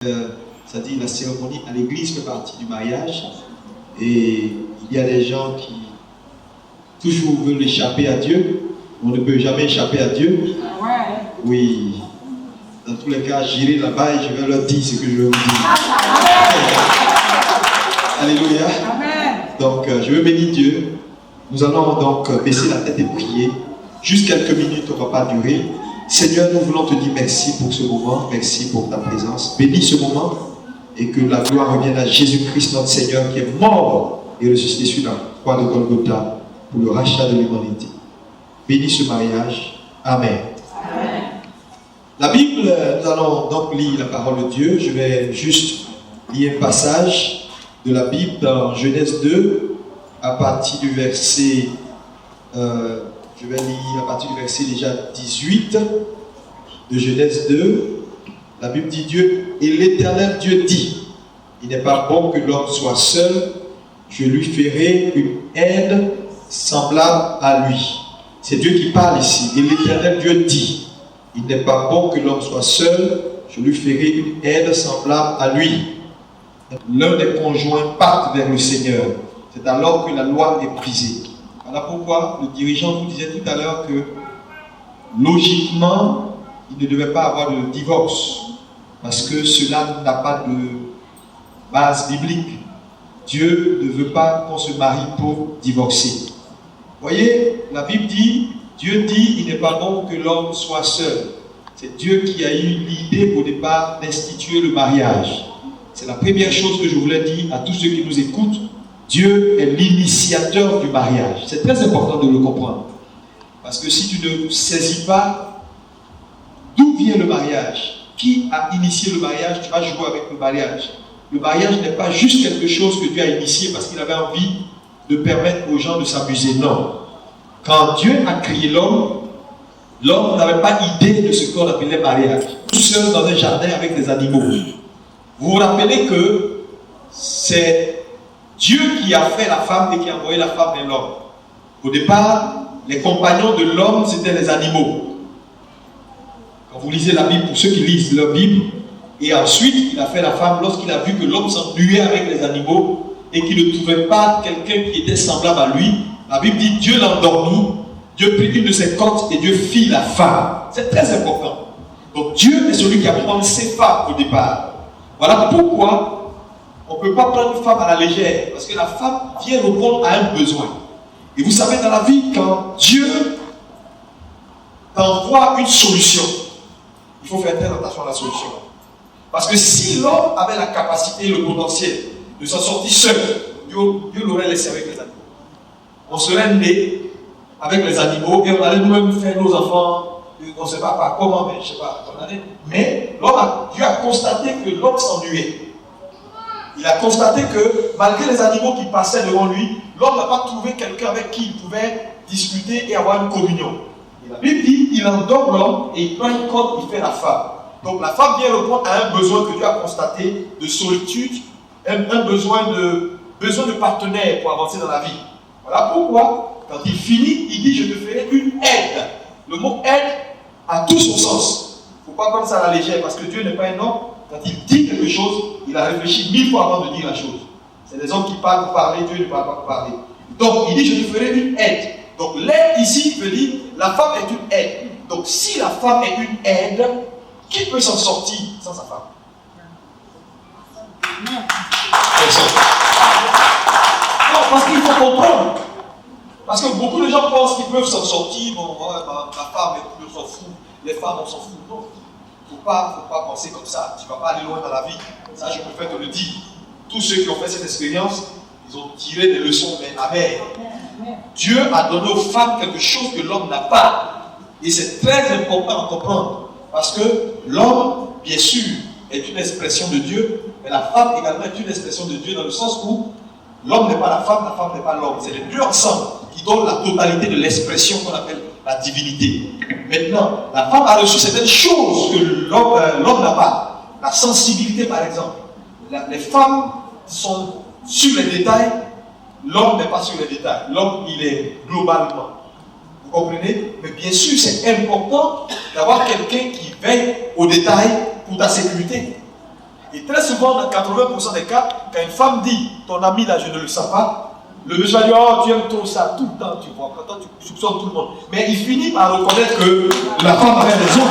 C'est-à-dire la cérémonie à l'église fait partie du mariage, et il y a des gens qui toujours veulent échapper à Dieu. On ne peut jamais échapper à Dieu. Oui, dans tous les cas, j'irai là-bas et je vais leur dire ce que je vais vous dire. Alléluia. Donc je veux bénir Dieu. Nous allons donc baisser la tête et prier. Juste quelques minutes, on ne va pas durer. Seigneur, nous voulons te dire merci pour ce moment, merci pour ta présence. Bénis ce moment et que la gloire revienne à Jésus-Christ, notre Seigneur, qui est mort et ressuscité sur la croix de Golgotha pour le rachat de l'humanité. Bénis ce mariage. Amen. Amen. La Bible, nous allons donc lire la parole de Dieu. Je vais juste lire un passage de la Bible dans Genèse 2 à partir du verset... je vais lire à partir du verset déjà 18 de Genèse 2. La Bible dit Dieu, et l'Éternel Dieu dit, il n'est pas bon que l'homme soit seul, je lui ferai une aide semblable à lui. C'est Dieu qui parle ici. Et l'Éternel Dieu dit, il n'est pas bon que l'homme soit seul, je lui ferai une aide semblable à lui. L'un des conjoints parte vers le Seigneur. C'est alors que la loi est brisée. Voilà pourquoi le dirigeant vous disait tout à l'heure que logiquement, il ne devait pas avoir de divorce, parce que cela n'a pas de base biblique. Dieu ne veut pas qu'on se marie pour divorcer. Vous voyez, la Bible dit, Dieu dit, il n'est pas bon que l'homme soit seul. C'est Dieu qui a eu l'idée au départ d'instituer le mariage. C'est la première chose que je voulais dire à tous ceux qui nous écoutent. Dieu est l'initiateur du mariage. C'est très important de le comprendre. Parce que si tu ne saisis pas d'où vient le mariage, qui a initié le mariage, tu vas jouer avec le mariage. Le mariage n'est pas juste quelque chose que Dieu a initié parce qu'il avait envie de permettre aux gens de s'amuser. Non. Quand Dieu a créé l'homme, l'homme n'avait pas idée de ce qu'on appelait mariage. Tout seul dans un jardin avec des animaux. Vous vous rappelez que c'est Dieu qui a fait la femme et qui a envoyé la femme et l'homme. Au départ, les compagnons de l'homme, c'était les animaux. Quand vous lisez la Bible, pour ceux qui lisent leur Bible, et ensuite, il a fait la femme lorsqu'il a vu que l'homme s'ennuyait avec les animaux et qu'il ne trouvait pas quelqu'un qui était semblable à lui. La Bible dit, Dieu l'endormit, Dieu prit une de ses cordes et Dieu fit la femme. C'est très important. Donc Dieu est celui qui a pensé femme au départ. Voilà pourquoi on ne peut pas prendre une femme à la légère, parce que la femme vient répondre à un besoin. Et vous savez, dans la vie, quand Dieu t'envoie une solution, il faut faire très attention à la solution. Parce que si l'homme avait la capacité et le potentiel de s'en sortir seul, Dieu l'aurait laissé avec les animaux. On serait né avec les animaux et on allait nous-mêmes faire nos enfants, on ne sait pas par comment, mais je ne sais pas. Mais Dieu a constaté que l'homme s'ennuyait. Il a constaté que malgré les animaux qui passaient devant lui, l'homme n'a pas trouvé quelqu'un avec qui il pouvait discuter et avoir une communion. Et la Bible dit, il endort l'homme et il prend une corde, il fait la femme. Donc la femme vient répondre à un besoin que Dieu a constaté de solitude, un besoin de partenaire pour avancer dans la vie. Voilà pourquoi, quand il finit, il dit, je te ferai une aide. Le mot aide a tout son sens. Il ne faut pas prendre ça à la légère, parce que Dieu n'est pas un homme. Quand il dit quelque chose, il a réfléchi 1000 fois avant de dire la chose. C'est des hommes qui parlent pour parler, Dieu ne parle pas pour parler. Donc il dit, je te ferai une aide. Donc l'aide ici veut dire, la femme est une aide. Donc si la femme est une aide, qui peut s'en sortir sans sa femme? Personne. Non, parce qu'il faut comprendre. Parce que beaucoup de gens pensent qu'ils peuvent s'en sortir. Bon, ouais, ma femme, on s'en fout. Les femmes, on s'en fout. Non. Il ne faut pas penser comme ça. Tu ne vas pas aller loin dans la vie. Ça, je préfère te le dire. Tous ceux qui ont fait cette expérience, ils ont tiré des leçons, mais amères. Dieu a donné aux femmes quelque chose que l'homme n'a pas. Et c'est très important à comprendre. Parce que l'homme, bien sûr, est une expression de Dieu, mais la femme également est une expression de Dieu dans le sens où l'homme n'est pas la femme n'est pas l'homme. C'est les deux ensemble qui donnent la totalité de l'expression qu'on appelle la divinité. Maintenant, la femme a reçu certaines choses que l'homme n'a pas. La sensibilité, par exemple. Les femmes sont sur les détails, l'homme n'est pas sur les détails. L'homme, il est globalement. Vous comprenez? Mais bien sûr, c'est important d'avoir quelqu'un qui veille aux détails pour ta sécurité. Et très souvent, dans 80% des cas, quand une femme dit ton ami là, je ne le sens pas, le monsieur va dire oh, tu aimes trop ça tout le temps, tu vois, quand tu soupçonnes tout le monde. Mais il finit par reconnaître que la femme avait raison.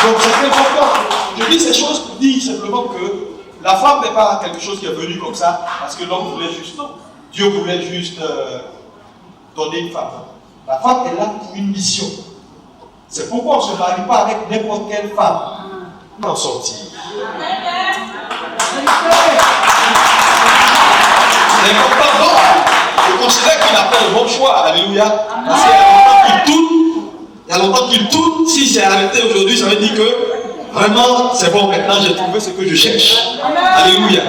Donc c'est très important. Je dis ces choses pour dire simplement que la femme n'est pas quelque chose qui est venu comme ça parce que l'homme voulait juste, non. Dieu voulait juste donner une femme. La femme est là pour une mission. C'est pourquoi on ne se marie pas avec n'importe quelle femme. En sortir. C'est important. Donc, je considère qu'il a fait le bon choix. Alléluia. Parce qu'il y a longtemps qu'il tourne. Il y a longtemps qu'il tourne. Si c'est arrêté aujourd'hui, ça veut dire que vraiment, c'est bon, maintenant j'ai trouvé ce que je cherche. Alléluia.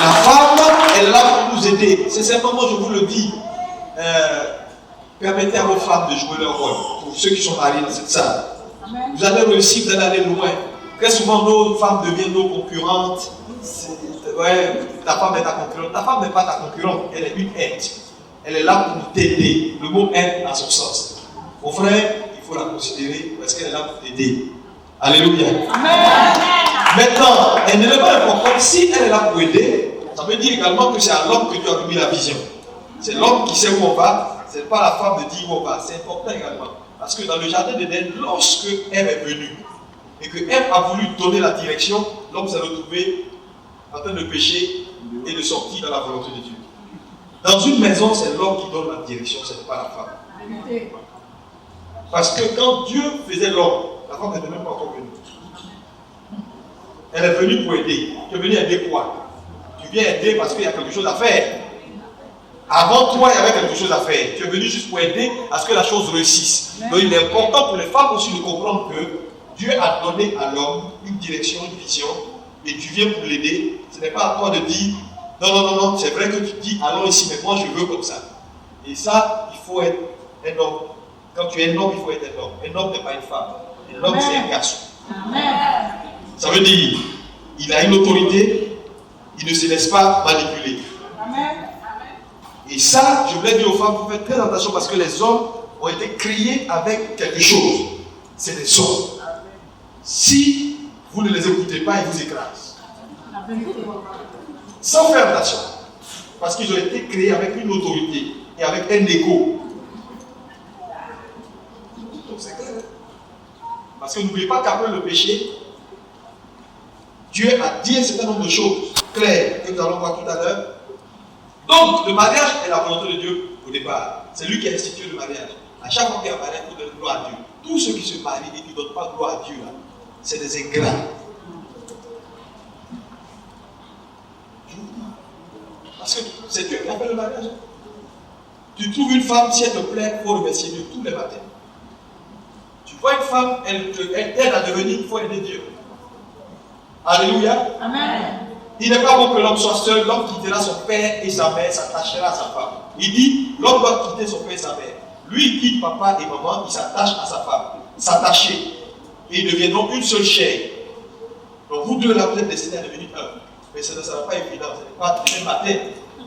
La femme, elle est là pour nous aider. C'est simplement, je vous le dis, permettez à vos femmes de jouer leur rôle. Pour ceux qui sont mariés dans cette salle. Vous allez réussir, vous allez aller loin. Très souvent, nos femmes deviennent nos concurrentes. Ouais, ta femme est ta concurrente. Ta femme n'est pas ta concurrente, elle est une aide. Elle est là pour t'aider. Le mot aide a son sens. Mon frère, il faut la considérer parce qu'elle est là pour t'aider. Alléluia. Amen. Maintenant, un élément important, si elle est là pour aider, ça veut dire également que c'est à l'homme que tu as remis la vision. C'est l'homme qui sait où on va, c'est pas la femme de dire où on va. C'est important également. Parce que dans le jardin d'Éden, lorsque Ève est venue et que Ève a voulu donner la direction, l'homme s'est retrouvé en train de pécher et de sortir dans la volonté de Dieu. Dans une maison, c'est l'homme qui donne la direction, ce n'est pas la femme. Parce que quand Dieu faisait l'homme, la femme n'était même pas encore venue. Elle est venue pour aider. Tu es venu aider quoi? Tu viens aider parce qu'il y a quelque chose à faire. Avant toi, il y avait quelque chose à faire. Tu es venu juste pour aider à ce que la chose réussisse. Donc il est important pour les femmes aussi de comprendre que Dieu a donné à l'homme une direction, une vision, et tu viens pour l'aider. Ce n'est pas à toi de dire non, c'est vrai que tu dis allons ici, mais moi je veux comme ça. Et ça, il faut être un homme. Quand tu es un homme, il faut être un homme. Un homme n'est pas une femme. Un homme, c'est un garçon. Ça veut dire, il a une autorité, il ne se laisse pas manipuler. Et ça, je voulais dire aux femmes, vous faites très attention parce que les hommes ont été créés avec quelque chose. C'est des hommes. Si vous ne les écoutez pas, ils vous écrasent. Sans faire attention. Parce qu'ils ont été créés avec une autorité et avec un égo. Donc c'est clair. Parce que n'oubliez pas qu'après le péché, Dieu a dit un certain nombre de choses claires que nous allons voir tout à l'heure. Donc, le mariage est la volonté de Dieu au départ. C'est lui qui a institué le mariage. À chaque fois qu'il y a un mariage, il faut donner gloire à Dieu. Tous ceux qui se marient et qui ne donnent pas gloire à Dieu, là, c'est des ingrats. Parce que c'est Dieu qui a fait le mariage. Tu trouves une femme, si elle te plaît, il faut remercier Dieu tous les matins. Tu vois une femme, elle t'aide à devenir, il faut aider Dieu. Alléluia. Amen. Il n'est pas bon que l'homme soit seul, l'homme quittera son père et sa mère, s'attachera à sa femme. Il dit, l'homme doit quitter son père et sa mère. Lui, il quitte papa et maman, il s'attache à sa femme. S'attacher. Et ils deviendront une seule chair. Donc vous deux là, vous êtes destinés à devenir un. Mais ça ne sera pas évident, ce n'est pas demain matin.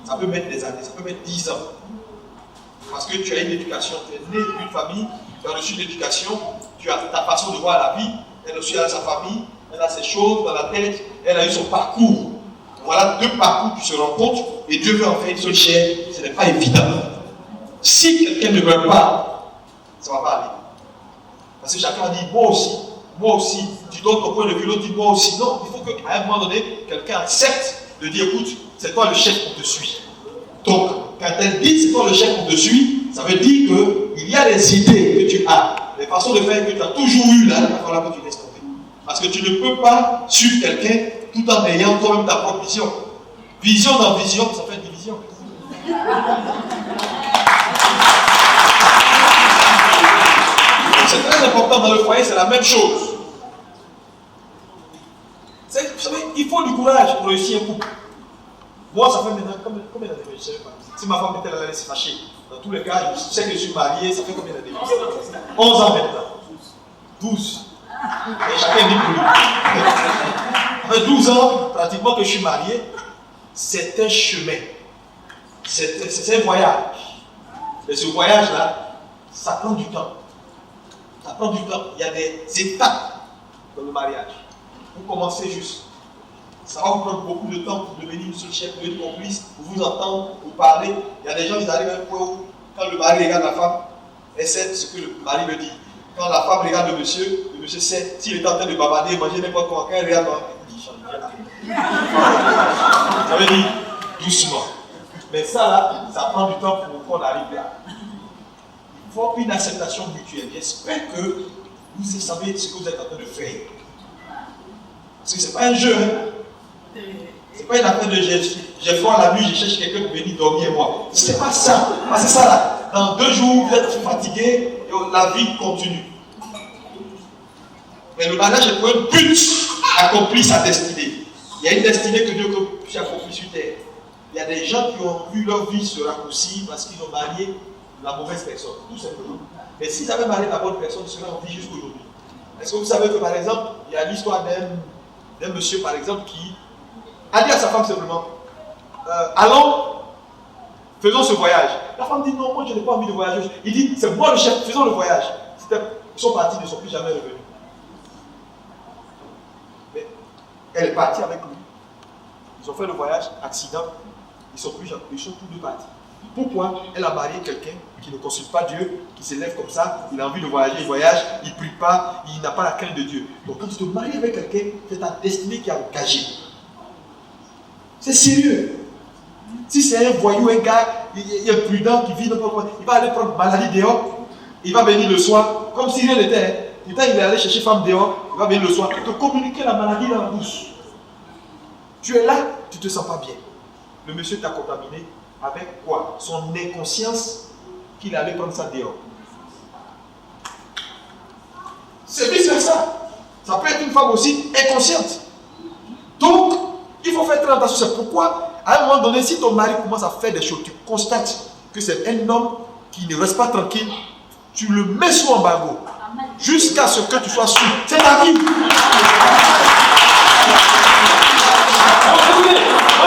Ça peut mettre des années, ça peut mettre 10 ans. Parce que tu as une éducation, tu es né d'une famille, tu as reçu l'éducation, tu as ta façon de voir la vie, elle aussi a sa famille, elle a ses choses dans la tête, elle a eu son parcours. Voilà deux parcours qui se rencontrent et Dieu veut en faire une seule chair. Ce n'est pas évident. Si quelqu'un ne veut pas, ça ne va pas aller. Parce que chacun dit moi aussi. Tu donnes ton point de vue, l'autre dit moi aussi. Non, il faut qu'à un moment donné, quelqu'un accepte de dire écoute, c'est toi le chef, on te suit. Donc, quand elle dit c'est toi le chef, on te suit, ça veut dire qu'il y a des idées que tu as, des façons de faire que tu as toujours eues là, il va falloir que tu laisses tomber. Parce que tu ne peux pas suivre quelqu'un tout en ayant toi-même ta propre vision. Vision dans vision, ça fait division. C'est très important dans le foyer, c'est la même chose. Vous savez, il faut du courage pour réussir un couple. Moi, ça fait maintenant combien d'années? Je ne sais pas. Si ma femme était là, elle allait se fâcher. Dans tous les cas, je sais que je suis marié, ça fait combien d'années? 11 ans maintenant. 12. Et chacun dit pour lui. Ça fait 12 ans, pratiquement, que je suis marié. C'est un chemin. C'est un voyage. Et ce voyage-là, ça prend du temps. Ça prend du temps. Il y a des étapes dans le mariage. Vous commencez juste. Ça va vous prendre beaucoup de temps pour devenir une seule chef, devenir complice, pour vous entendre, pour parler. Il y a des gens, ils arrivent à un point où, quand le mari regarde la femme, elle sait ce que le mari me dit. Quand la femme regarde le monsieur sait, s'il est en train de bavarder, manger n'importe quoi, quand elle regarde, il dit, ça veut dire doucement. Mais ça là, ça prend du temps pour qu'on arrive là. Il faut une acceptation mutuelle. J'espère que vous savez ce que vous êtes en train de faire. Parce que ce n'est pas un jeu. Hein. Ce n'est pas une affaire de j'ai froid la nuit, je cherche quelqu'un pour venir dormir avec moi. Ce n'est pas ça. C'est ça là. Dans 2 jours, vous êtes fatigué et la vie continue. Mais le mariage est pour un but, accomplir sa destinée. Il y a une destinée que Dieu peut accomplir sur terre. Il y a des gens qui ont vu leur vie se raccourcir parce qu'ils ont marié la mauvaise personne, tout simplement. Mais s'ils avaient marié la bonne personne, ils seraient en vie jusqu'aujourd'hui. Est-ce que vous savez que par exemple, il y a l'histoire d'un monsieur par exemple qui a dit à sa femme simplement allons, faisons ce voyage. La femme dit non, moi je n'ai pas envie de voyager. Il dit c'est moi le chef, faisons le voyage. Ils sont partis, ils ne sont plus jamais revenus. Mais elle est partie avec lui. Ils ont fait le voyage, accident, ils sont tous deux partis. Pourquoi? Elle a marié quelqu'un qui ne consulte pas Dieu, qui se lève comme ça, il a envie de voyager, il voyage, il ne prie pas, il n'a pas la crainte de Dieu. Donc quand tu te maries avec quelqu'un, c'est ta destinée qui est engagée. C'est sérieux. Si c'est un voyou, un gars, il est prudent, qui vit n'importe quoi, il va aller prendre maladie dehors, il va venir le soir, comme si rien n'était. Putain, il est allé chercher femme dehors, il va venir le soir, te communiquer la maladie dans la bouche. Tu es là, tu ne te sens pas bien. Le monsieur t'a contaminé avec quoi? Son inconscience qu'il allait prendre ça dehors. C'est vice-versa. Ça peut être une femme aussi inconsciente. Donc, il faut faire très attention. C'est pourquoi, à un moment donné, si ton mari commence à faire des choses, tu constates que c'est un homme qui ne reste pas tranquille, tu le mets sous embargo. Jusqu'à ce que tu sois sûr. C'est ta vie. Moi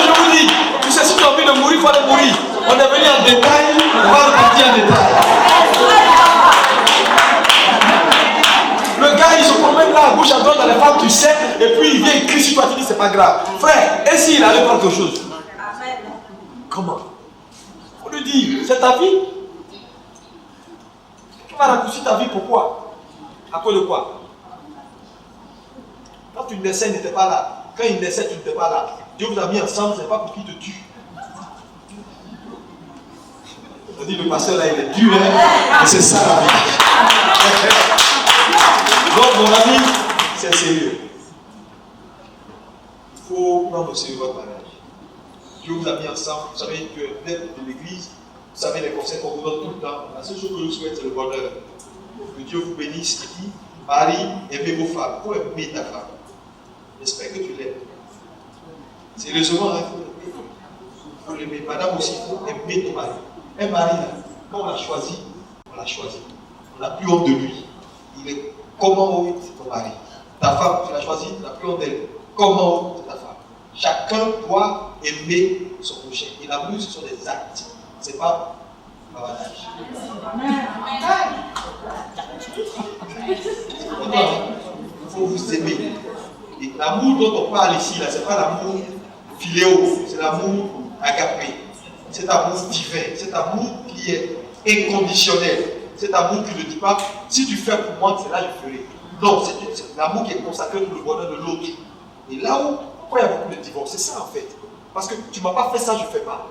je vous dis, tu sais, si tu as envie de mourir, il faut aller mourir. On est venu en détail, on va repartir en détail. Le gars, il se promène là à gauche, à droite, dans les femmes, tu sais, et puis il vient, il crie sur toi, tu dis c'est pas grave. Frère, et s'il allait prendre quelque chose? Comment? On lui dit, c'est ta vie. Tu vas raccourcir ta vie, pourquoi? À cause de quoi? Quand tu naissais, il n'était pas là. Quand il naissait, tu n'étais pas là. Dieu vous a mis ensemble, ce n'est pas pour qu'il te tue. On dit le pasteur là, il est dur, hein? Et c'est ça la vie. Donc, mon ami, c'est sérieux. Il faut prendre au sérieux votre mariage. Dieu vous a mis ensemble. Vous savez que d'être de l'église, vous savez les conseils qu'on vous donne tout le temps. La seule chose que je vous souhaite, c'est le bonheur. Que Dieu vous bénisse. Il dit, Marie, aimez vos femmes. Il faut aimer ta femme. J'espère que tu l'aimes. Sérieusement, il faut l'aimer. Madame aussi, il faut aimer ton mari. Un mari, là, quand on l'a choisi, on l'a choisi. On n'a plus honte de lui. Il est comment honte ton mari. Ta femme, tu l'as choisi, tu n'as plus honte d'elle. Comment honte ta femme. Chacun doit aimer son prochain. Et l'amour, ce sont des actes. Ce n'est pas un bavardage. Il faut vous aimer. Et l'amour dont on parle ici, là, ce n'est pas l'amour philéo, c'est l'amour agapé. Cet amour divin, cet amour qui est inconditionnel. Cet amour qui ne dit pas, si tu fais pour moi, c'est là que je ferai. Non, c'est l'amour qui est consacré pour le bonheur de l'autre. Et là où, pourquoi il y a beaucoup de divorces? C'est ça en fait. Parce que tu ne m'as pas fait ça, je ne fais pas.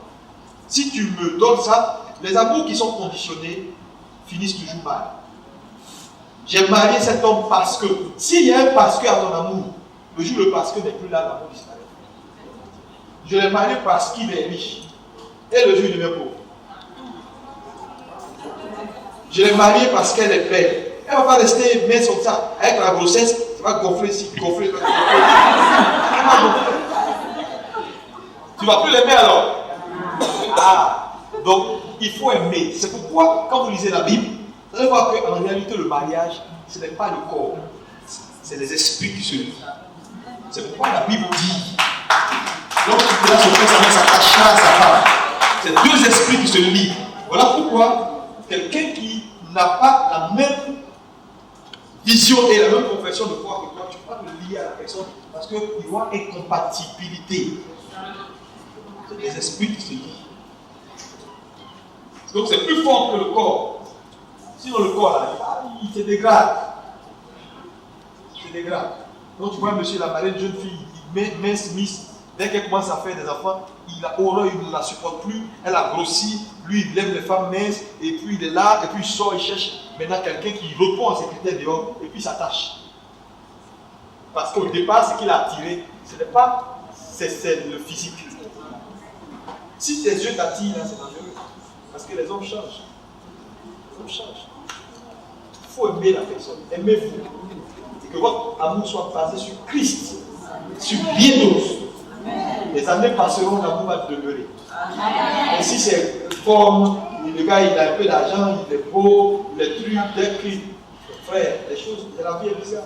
Si tu me donnes ça, les amours qui sont conditionnés finissent toujours mal. J'ai marié cet homme parce que, s'il y a un parce que à ton amour, le jour où le parce que n'est plus là, l'amour disparaît. Je l'ai marié parce qu'il est riche. Et le jour où il devient pauvre. Je l'ai mariée parce qu'elle est belle. Elle ne va pas rester mince comme ça. Avec la grossesse, ça va gonfler ici, gonfler là. Tu ne vas plus l'aimer alors. Ah, donc il faut aimer. C'est pourquoi, quand vous lisez la Bible, vous allez voir qu'en réalité, le mariage, ce n'est pas le corps, c'est les esprits qui se lient. C'est pourquoi la Bible dit, lorsque tu se fait sa main s'attachera à sa femme, c'est deux esprits qui se lient. Voilà pourquoi quelqu'un qui n'a pas la même vision et la même profession de foi que toi, tu peux pas te lier à la personne parce qu'il y aura incompatibilité. C'est des esprits qui se lient. Donc c'est plus fort que le corps. Sinon le corps, là, il se dégrade. Il se dégrade. Donc tu vois un monsieur, il a marié une jeune fille, il met Smith. Dès qu'elle commence à faire des enfants, il a horreur, il ne la supporte plus. Elle a grossi, lui il aime les femmes minces, et puis il est là, et puis il sort, il cherche maintenant quelqu'un qui répond à ses critères dehors, et puis il s'attache. Parce qu'au départ, ce qu'il a attiré, ce n'est pas c'est le physique. Si tes yeux t'attirent, c'est dangereux. Parce que les hommes changent. Les hommes changent. Il faut aimer la personne. Aimez-vous. Et que votre amour soit basé sur Christ. Sur rien d'autre. Les années passeront, l'amour va demeurer. Et si c'est comme le gars, il a un peu d'argent, il est beau, les trucs, des cris. Frère, les choses, la vie est bizarre.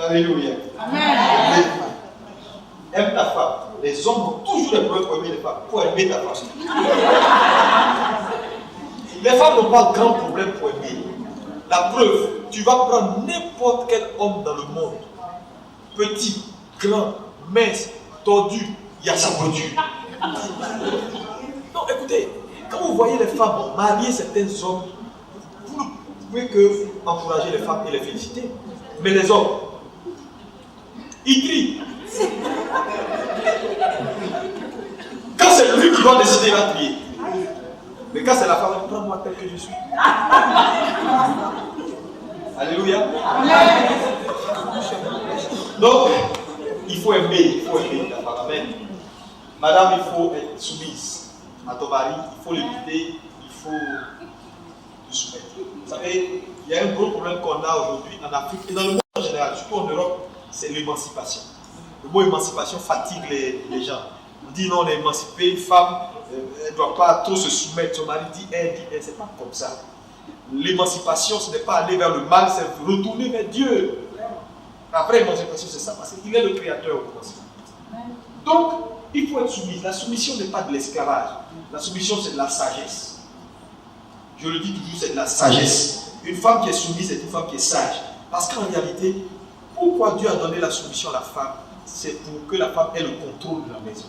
Alléluia. Amen. Aime ta femme. Les hommes ont toujours des problèmes pour aimer les femmes. Pour aimer ta femme. Les femmes n'ont pas de grand problème pour aimer. La preuve, tu vas prendre n'importe quel homme dans le monde. Petit, grand, mince, tordu, il y a sa bordure. Non, écoutez, quand vous voyez les femmes marier certains hommes, vous ne pouvez que encourager les femmes et les féliciter. Mais les hommes, ils crient. Quand c'est lui qui doit décider, il va crier. Mais quand c'est la femme, prends-moi tel que je suis. Alléluia. Donc, il faut aimer ta femme. Amen. Madame, il faut être soumise à ton mari, il faut l'écouter, il faut le soumettre. Vous savez, il y a un gros problème qu'on a aujourd'hui en Afrique et dans le monde en général, surtout en Europe, c'est l'émancipation. Le mot émancipation fatigue les gens. On dit non, on est émancipé, une femme, elle ne doit pas trop se soumettre. Son mari dit elle, c'est pas comme ça. L'émancipation, ce n'est pas aller vers le mal, c'est retourner vers Dieu. La vraie émancipation, c'est ça, parce qu'il est le créateur au commencement. Donc, il faut être soumis. La soumission n'est pas de l'esclavage. La soumission, c'est de la sagesse. Je le dis toujours, c'est de la sagesse. Une femme qui est soumise, c'est une femme qui est sage. Parce qu'en réalité, pourquoi Dieu a donné la soumission à la femme? C'est pour que la femme ait le contrôle de la maison.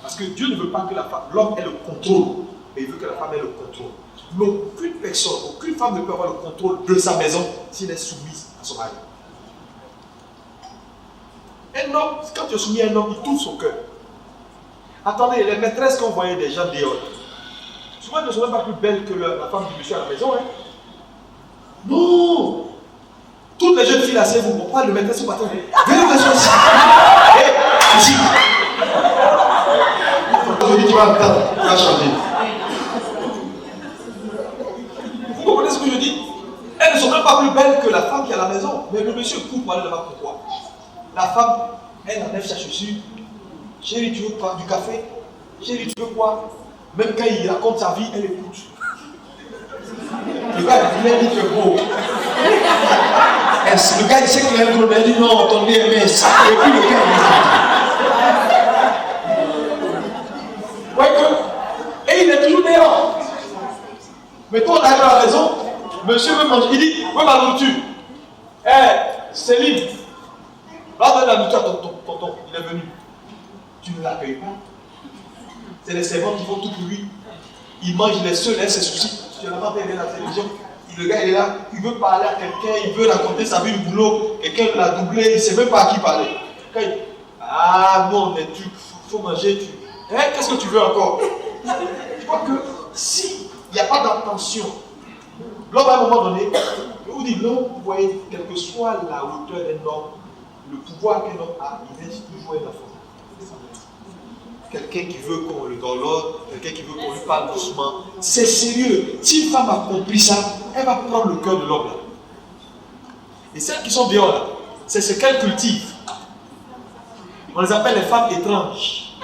Parce que Dieu ne veut pas que l'homme ait le contrôle, mais il veut que la femme ait le contrôle. Mais aucune personne, aucune femme ne peut avoir le contrôle de sa maison s'il est soumise à son mari. Un homme, quand tu es soumis à un homme, il touche son cœur. Attendez, les maîtresses qu'on voyait des gens dehors, souvent elles ne sont même pas plus belles que la femme du monsieur à la maison. Hein? Non! Toutes les jeunes filles là, c'est vous, on parle de maîtresse au matin. Venez me ici. Hé, ici. Aujourd'hui, tu vas entendre, tu vas changer. Vous comprenez ce que je dis? Elles ne sont même pas plus belles que la femme qui est à la maison. Mais le monsieur coupe pour aller là-bas, pourquoi? La femme, elle enlève sa chaussure. Chérie, tu veux quoi? Du café? Chérie, tu veux quoi? Même quand il raconte sa vie, elle écoute. Le gars, il dit que beau. Le gars, il sait qu'il a un problème. Il dit non, ton nez est mince. Et puis le gars, il dit. Ouais, et il est toujours dehors. Mais toi, on arrive à la maison, monsieur veut manger. Il dit, où est ma nourriture? Céline, va donner la nourriture à tonton. Il est venu. Tu ne l'accueilles pas. C'est les servants qui font tout pour lui. Il mange, il est seul, il a ses soucis. Tu n'as pas regardé la télévision. Le gars il est là, il veut parler à quelqu'un, il veut raconter sa vie du boulot. Quelqu'un l'a doublé, il ne sait même pas à qui parler. Quand il dit, ah non, mais il faut manger. Qu'est-ce que tu veux encore? Je crois que s'il n'y a pas d'attention, l'homme à un moment donné, je vous dis, l'homme, vous voyez, quelle que soit la hauteur d'un homme, le pouvoir qu'un homme a, il reste toujours un enfant. Quelqu'un qui veut qu'on le dorlote, quelqu'un qui veut qu'on lui parle doucement. C'est sérieux. Si une femme a compris ça, elle va prendre le cœur de l'homme là. Et celles qui sont dehors là, c'est ce qu'elles cultivent. On les appelle les femmes étranges.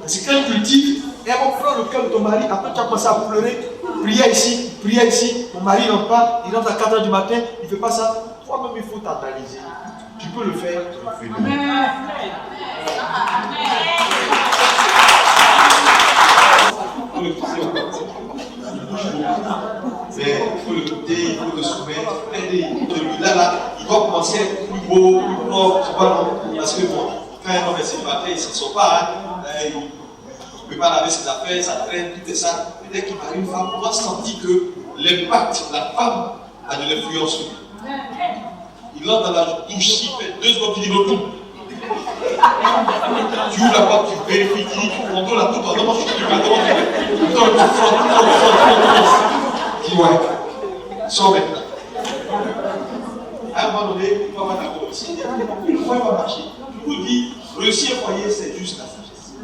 C'est ce qu'elles cultivent. Et elles vont prendre le cœur de ton mari. Après tu as commencé à pleurer. Prière ici. Mon mari n'entre pas. Il rentre à 4h du matin. Il ne fait pas ça. Toi-même, il faut t'analyser. Tu peux le faire. le pousser au corps. Il bouge beaucoup. Mais il faut le goûter, il faut le soumettre, l'aider. Là, il doit commencer à être plus beau, plus propre, tu vois, non? Parce que bon, quand un homme est célibataire, il ne s'en sort pas. Hein. Il ne peut pas laver ses affaires, ça traîne, tout et ça. Et dès qu'il marie une femme, on doit sentir que l'impact, la femme a de l'influence sur lui. Il entre dans la douche, il fait 2 secondes, il dit retourne. Tu ouvres la porte, tu vérifies, tu contrôles la porte, non, je suis du tu dis ouais, sors maintenant. À un moment donné, il faut avoir d'accord aussi. Il ne faut pas marcher. Je vous dis, réussir un foyer, c'est juste la sagesse.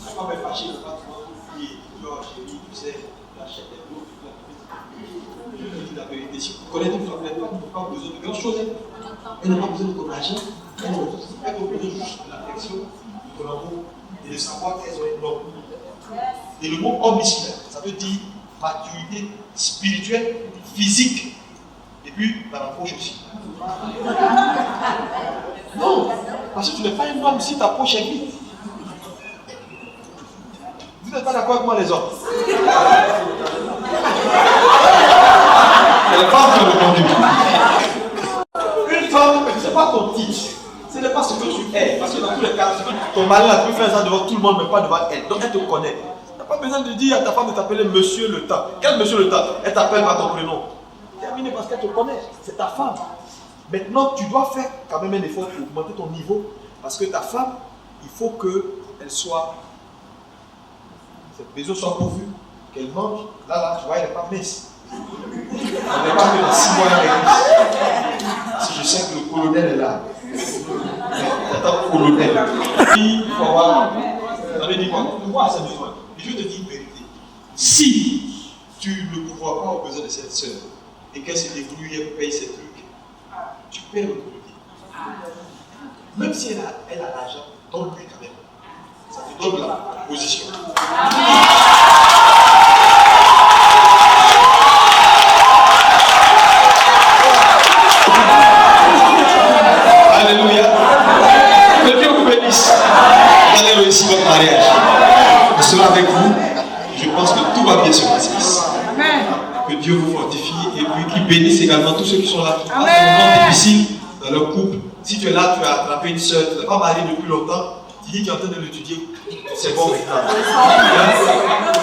La femme est fâchée, le patron, il dit, chérie, tu sais, j'achète des lots, je vous dis la vérité. Si vous connaissez une femme, elle n'a pas besoin de grand chose. Elle n'a pas besoin de ton argent. Elle a besoin juste de l'affection, de ton amour et de savoir qu'elles ont une norme. Et le mot homme ici, ça veut dire maturité spirituelle, physique, et puis dans la poche aussi. Non, parce que tu n'es pas un homme si ta poche est vide. Vous n'êtes pas d'accord avec moi, les hommes? Elle n'est pas en train de répondu. Une femme, ce n'est pas ton titre. Ce n'est pas ce que tu es. Parce que dans tous les cas, ton mari a pu faire ça devant tout le monde, mais pas devant elle. Donc elle te connaît. Tu n'as pas besoin de dire à ta femme de t'appeler Monsieur le Temps. Quel Monsieur le Temps? Elle t'appelle par ton prénom. Terminé parce qu'elle te connaît. C'est ta femme. Maintenant, tu dois faire quand même un effort pour augmenter ton niveau. Parce que ta femme, il faut qu'elle soit. Ses besoins soient pourvus. Qu'elle mange. Là, tu vois, elle n'est pas mince. On n'est pas que dans 6 mois à l'église. Si je sais que le colonel est là. Attends, colonel. Il faut avoir. On avait dit quoi? Moi, à ses besoins. Et je te dis une vérité. Si tu ne crois pas aux besoins de cette sœur et qu'elle se débrouille et paye ses trucs, tu perds l'autorité. Même si elle a l'argent, donne-lui quand même. Ça te donne la position. Alléluia. Que Dieu vous bénisse. Vous allez réussir votre mariage. Je serai avec vous. Je pense que tout va bien se passer. Que Dieu vous fortifie et puis qu'il bénisse également tous ceux qui sont là, qui passent des moments difficiles dans leur couple. Si tu es là, tu as attrapé une soeur, tu n'es pas marié depuis longtemps, tu dis que tu es en train de l'étudier, c'est bon maintenant.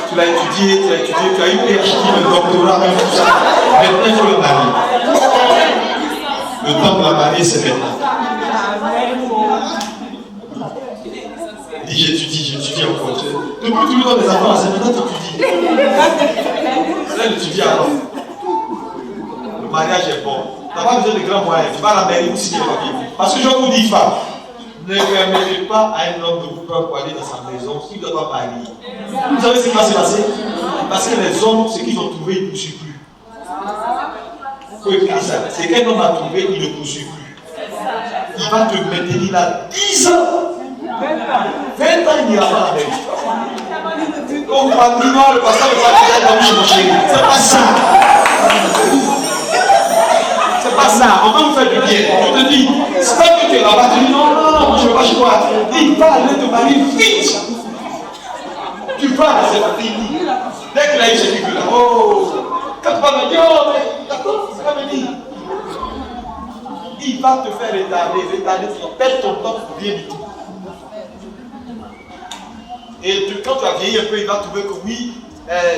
Tu l'as étudié, tu as eu PhD, le doctorat, même tout ça. Maintenant, il faut le marier. Le temps de la marier, c'est maintenant. Il dit j'étudie encore. Depuis toujours dans les enfants, c'est maintenant que tu étudies. Là, l'étudier avant. Le mariage est bon. Tu n'as pas besoin de grands moyens. Tu vas à la mairie pour signer le papier. Parce que je vous dis, femme, ne permettez pas à un homme de vous prendre pour aller dans sa maison s'il ne doit pas marier. Vous savez ce qui va se passer? Parce que les hommes, ce qu'ils ont trouvé, ils ne poursuivent plus. Il faut écrire ça. C'est qu'un homme a trouvé, il ne poursuit plus. Il va te maintenir là 10 ans. 20 ans, il n'ira pas à la mairie. Quand vous parlez, non, le pasteur ne va pas dormir chez mon chéri. C'est pas ça. C'est pas ça. On va vous faire du bien. Je te dis, c'est pas que tu es là-bas, tu dis non, je ne veux pas chez toi. Il va aller te marier vite. Tu vas, c'est fini. Dès qu'il a eu ce figure-là, oh, quand tu vas me dire, oh, mais d'accord, c'est pas venir. Il va te faire retarder, tu perds ton temps pour rien du tout. Et quand tu as vieilli un peu, il va trouver que oui,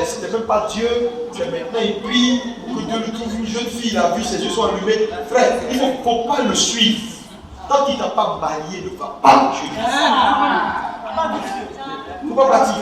c'était même pas Dieu, c'est maintenant il prie, que Dieu lui trouve une jeune fille, il a vu, ses yeux sont allumés. Frère, il ne faut pas le suivre. Tant qu'il n'a pas marié, ne va pas le suivre. Il ne faut pas partir.